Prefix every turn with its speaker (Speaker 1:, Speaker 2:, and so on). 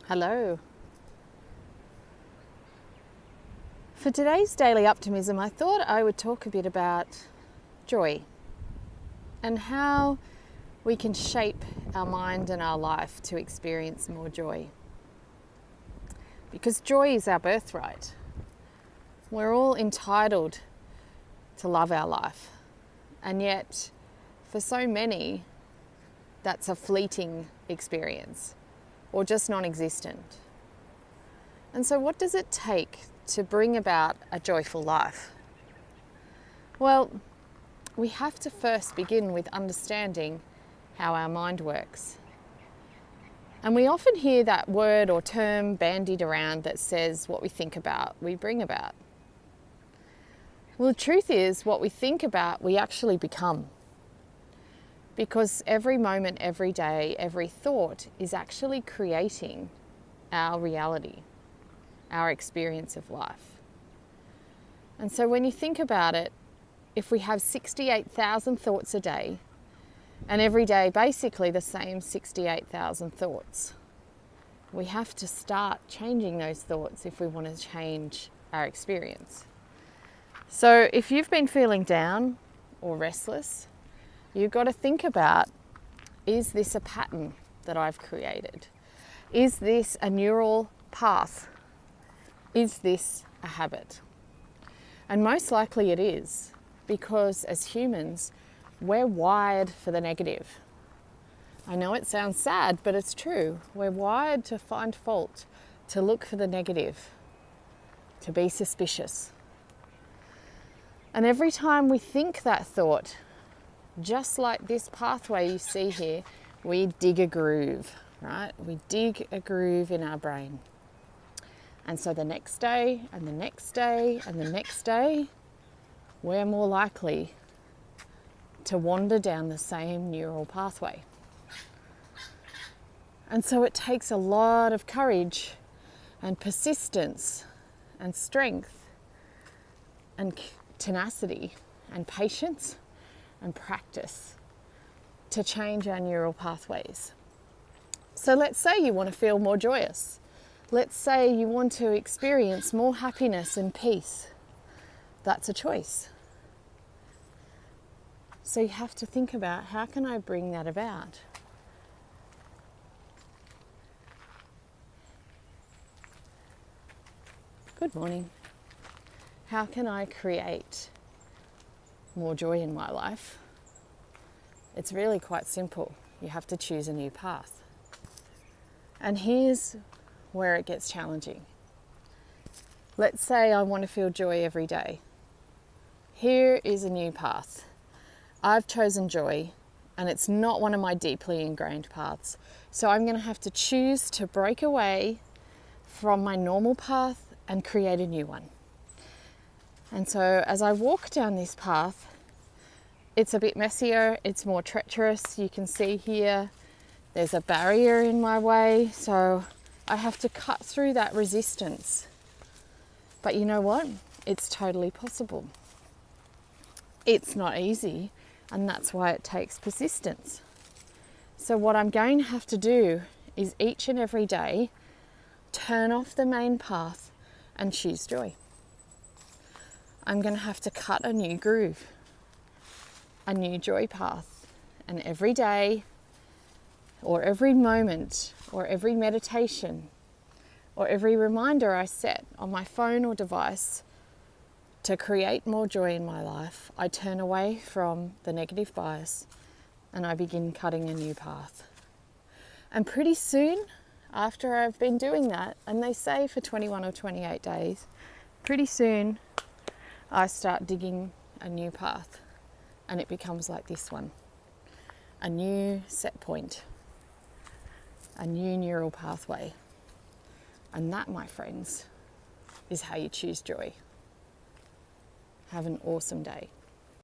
Speaker 1: Hello. For today's Daily Uptimism, I thought I would talk a bit about joy and how we can shape our mind and our life to experience more joy. Because joy is our birthright. We're all entitled to love our life. And yet, for so many, that's a fleeting experience or just non-existent. And so what does it take to bring about a joyful life? Well, we have to first begin with understanding how our mind works. And we often hear that word or term bandied around that says what we think about, we bring about. Well, the truth is, what we think about, we actually become. Because every moment, every day, every thought is actually creating our reality, our experience of life. And so when you think about it, if we have 68,000 thoughts a day, and every day basically the same 68,000 thoughts, we have to start changing those thoughts if we want to change our experience. So if you've been feeling down or restless, you've got to think about, is this a pattern that I've created? Is this a neural path? Is this a habit? And most likely it is, because as humans, we're wired for the negative. I know it sounds sad, but it's true. We're wired to find fault, to look for the negative, to be suspicious. And every time we think that thought, just like this pathway you see here, we dig a groove, right? We dig a groove in our brain. And so the next day, and the next day, and the next day, we're more likely to wander down the same neural pathway. And so it takes a lot of courage and persistence and strength and tenacity and patience and practice to change our neural pathways. So let's say you want to feel more joyous. Let's say you want to experience more happiness and peace. That's a choice. So you have to think about, how can I bring that about? Good morning. How can I create more joy in my life? It's really quite simple. You have to choose a new path. And here's where it gets challenging. Let's say I want to feel joy every day. Here is a new path. I've chosen joy, and it's not one of my deeply ingrained paths. So I'm going to have to choose to break away from my normal path and create a new one. And so as I walk down this path, it's a bit messier, it's more treacherous. You can see here, there's a barrier in my way, so I have to cut through that resistance. But you know what? It's totally possible. It's not easy, and that's why it takes persistence. So what I'm going to have to do is each and every day, turn off the main path and choose joy. I'm going to have to cut a new groove, a new joy path. And every day, or every moment, or every meditation, or every reminder I set on my phone or device to create more joy in my life, I turn away from the negative bias and I begin cutting a new path. And pretty soon, after I've been doing that, and they say for 21 or 28 days, pretty soon I start digging a new path, and it becomes like this one. A new set point, a new neural pathway. And that, my friends, is how you choose joy. Have an awesome day.